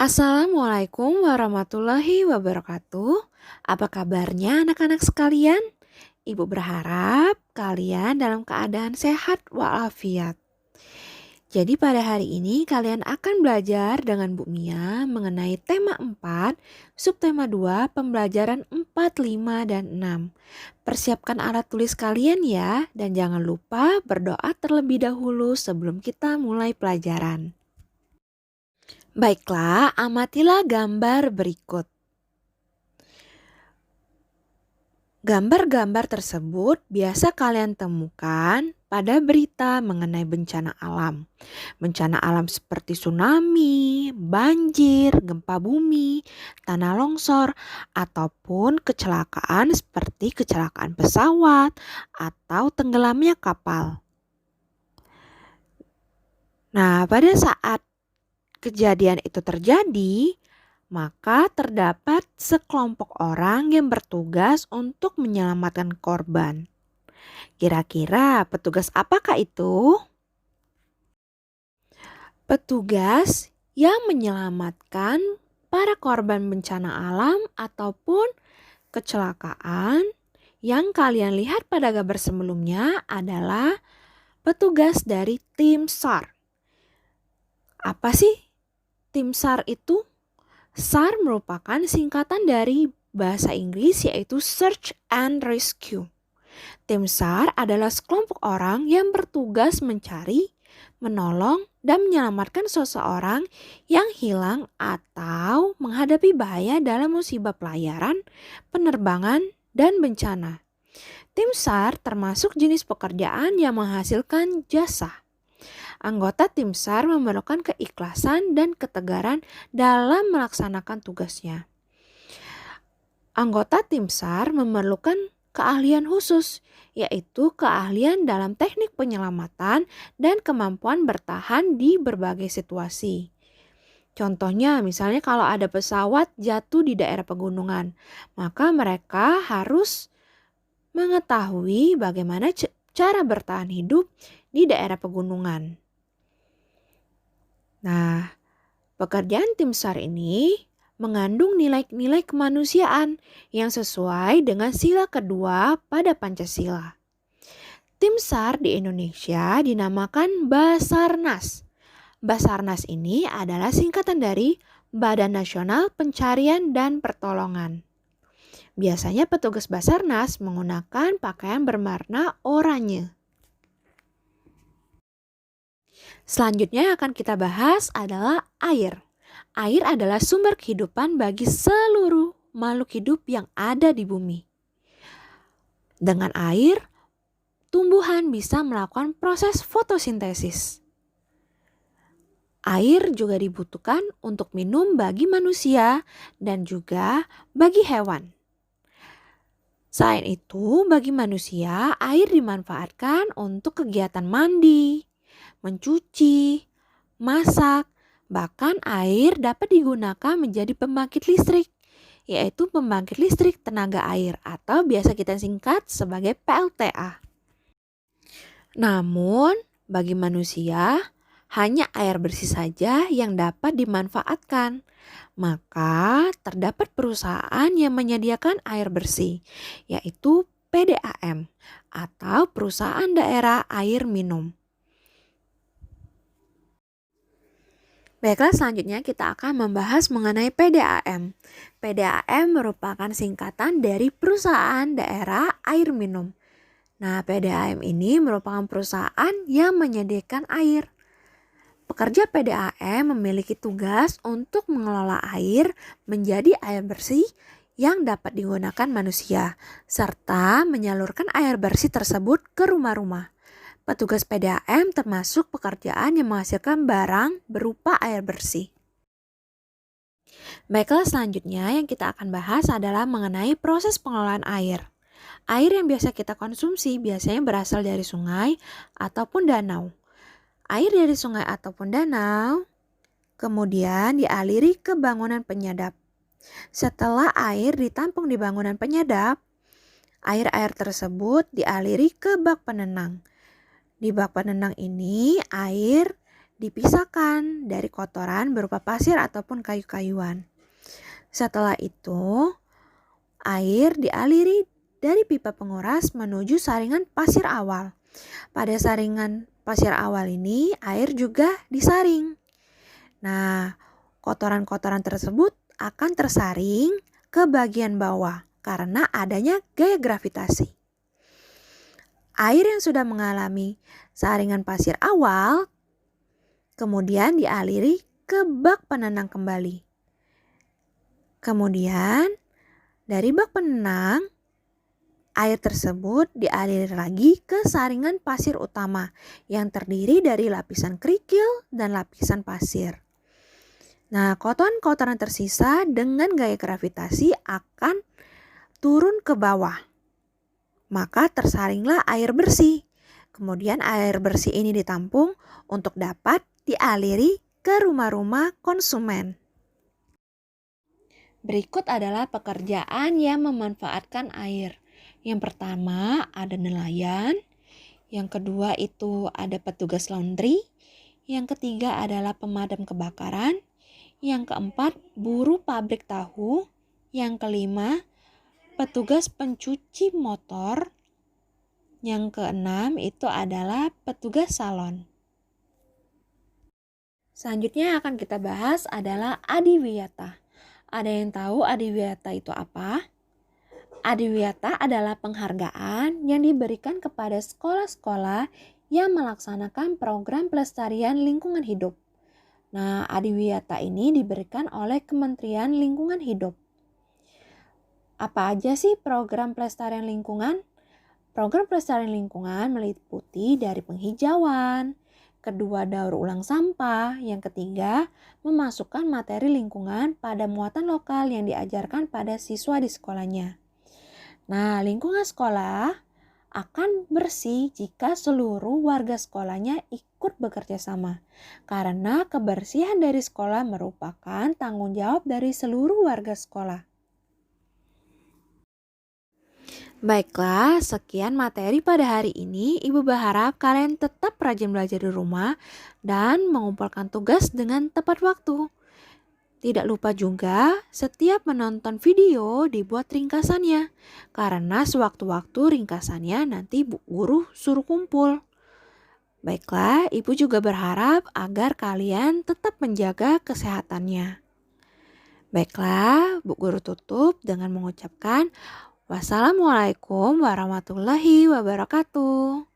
Assalamualaikum warahmatullahi wabarakatuh. Apa kabarnya anak-anak sekalian? Ibu berharap kalian dalam keadaan sehat walafiat. Jadi pada hari ini kalian akan belajar dengan Bu Mia mengenai tema 4, subtema 2, pembelajaran 4, 5, dan 6. Persiapkan alat tulis kalian ya, dan jangan lupa berdoa terlebih dahulu sebelum kita mulai pelajaran. Baiklah, amatilah gambar berikut. Gambar-gambar tersebut biasa kalian temukan pada berita mengenai bencana alam. Bencana alam seperti tsunami, banjir, gempa bumi, tanah longsor, ataupun kecelakaan seperti kecelakaan pesawat atau tenggelamnya kapal. Nah, pada saat kejadian itu terjadi, maka terdapat sekelompok orang yang bertugas untuk menyelamatkan korban. Kira-kira petugas apakah itu? Petugas yang menyelamatkan para korban bencana alam ataupun kecelakaan yang kalian lihat pada gambar sebelumnya adalah petugas dari tim SAR. Apa sih tim SAR itu? SAR merupakan singkatan dari bahasa Inggris yaitu Search and Rescue. Tim SAR adalah sekelompok orang yang bertugas mencari, menolong, dan menyelamatkan seseorang yang hilang atau menghadapi bahaya dalam musibah pelayaran, penerbangan, dan bencana. Tim SAR termasuk jenis pekerjaan yang menghasilkan jasa. Anggota tim SAR memerlukan keikhlasan dan ketegaran dalam melaksanakan tugasnya. Anggota tim SAR memerlukan keahlian khusus, yaitu keahlian dalam teknik penyelamatan dan kemampuan bertahan di berbagai situasi. Contohnya misalnya kalau ada pesawat jatuh di daerah pegunungan, maka mereka harus mengetahui bagaimana cara bertahan hidup di daerah pegunungan. Nah, pekerjaan tim SAR ini mengandung nilai-nilai kemanusiaan yang sesuai dengan sila kedua pada Pancasila. Tim SAR di Indonesia dinamakan Basarnas. Basarnas ini adalah singkatan dari Badan Nasional Pencarian dan Pertolongan. Biasanya petugas Basarnas menggunakan pakaian berwarna oranye. Selanjutnya yang akan kita bahas adalah air. Air adalah sumber kehidupan bagi seluruh makhluk hidup yang ada di bumi. Dengan air, tumbuhan bisa melakukan proses fotosintesis. Air juga dibutuhkan untuk minum bagi manusia dan juga bagi hewan. Selain itu, bagi manusia, air dimanfaatkan untuk kegiatan mandi, mencuci, masak, bahkan air dapat digunakan menjadi pembangkit listrik, yaitu pembangkit listrik tenaga air atau biasa kita singkat sebagai PLTA. Namun, bagi manusia, hanya air bersih saja yang dapat dimanfaatkan. Maka terdapat perusahaan yang menyediakan air bersih, yaitu PDAM atau Perusahaan Daerah Air Minum. Baiklah, selanjutnya kita akan membahas mengenai PDAM. PDAM merupakan singkatan dari Perusahaan Daerah Air Minum. Nah, PDAM ini merupakan perusahaan yang menyediakan air. Pekerja PDAM memiliki tugas untuk mengelola air menjadi air bersih yang dapat digunakan manusia, serta menyalurkan air bersih tersebut ke rumah-rumah. Petugas PDAM termasuk pekerjaan yang menghasilkan barang berupa air bersih. Baiklah, selanjutnya yang kita akan bahas adalah mengenai proses pengelolaan air. Air yang biasa kita konsumsi biasanya berasal dari sungai ataupun danau. Air dari sungai ataupun danau kemudian dialiri ke bangunan penyedap. Setelah air ditampung di bangunan penyedap, air-air tersebut dialiri ke bak penenang. Di bak penenang ini air dipisahkan dari kotoran berupa pasir ataupun kayu-kayuan. Setelah itu, air dialiri dari pipa penguras menuju saringan pasir awal. Pada saringan pasir awal ini, air juga disaring. Nah, kotoran-kotoran tersebut akan tersaring ke bagian bawah karena adanya gaya gravitasi. Air yang sudah mengalami saringan pasir awal kemudian dialiri ke bak penenang kembali. Kemudian dari bak penenang, air tersebut dialiri lagi ke saringan pasir utama yang terdiri dari lapisan kerikil dan lapisan pasir. Nah, kotoran-kotoran tersisa dengan gaya gravitasi akan turun ke bawah. Maka tersaringlah air bersih. Kemudian air bersih ini ditampung untuk dapat dialiri ke rumah-rumah konsumen. Berikut adalah pekerjaan yang memanfaatkan air. Yang pertama ada nelayan, yang kedua itu ada petugas laundry, yang ketiga adalah pemadam kebakaran, yang keempat buruh pabrik tahu, yang kelima petugas pencuci motor, yang keenam itu adalah petugas salon. Selanjutnya akan kita bahas adalah adiwiyata. Ada yang tahu adiwiyata itu apa? Adiwiyata adalah penghargaan yang diberikan kepada sekolah-sekolah yang melaksanakan program pelestarian lingkungan hidup. Nah, adiwiyata ini diberikan oleh Kementerian Lingkungan Hidup. Apa aja sih program pelestarian lingkungan? Program pelestarian lingkungan meliputi dari penghijauan, kedua daur ulang sampah, yang ketiga memasukkan materi lingkungan pada muatan lokal yang diajarkan pada siswa di sekolahnya. Nah, lingkungan sekolah akan bersih jika seluruh warga sekolahnya ikut bekerja sama. Karena kebersihan dari sekolah merupakan tanggung jawab dari seluruh warga sekolah. Baiklah, sekian materi pada hari ini. Ibu berharap kalian tetap rajin belajar di rumah dan mengumpulkan tugas dengan tepat waktu. Tidak lupa juga, setiap menonton video dibuat ringkasannya. Karena sewaktu-waktu ringkasannya nanti Bu Guru suruh kumpul. Baiklah, Ibu juga berharap agar kalian tetap menjaga kesehatannya. Baiklah, Bu Guru tutup dengan mengucapkan wassalamualaikum warahmatullahi wabarakatuh.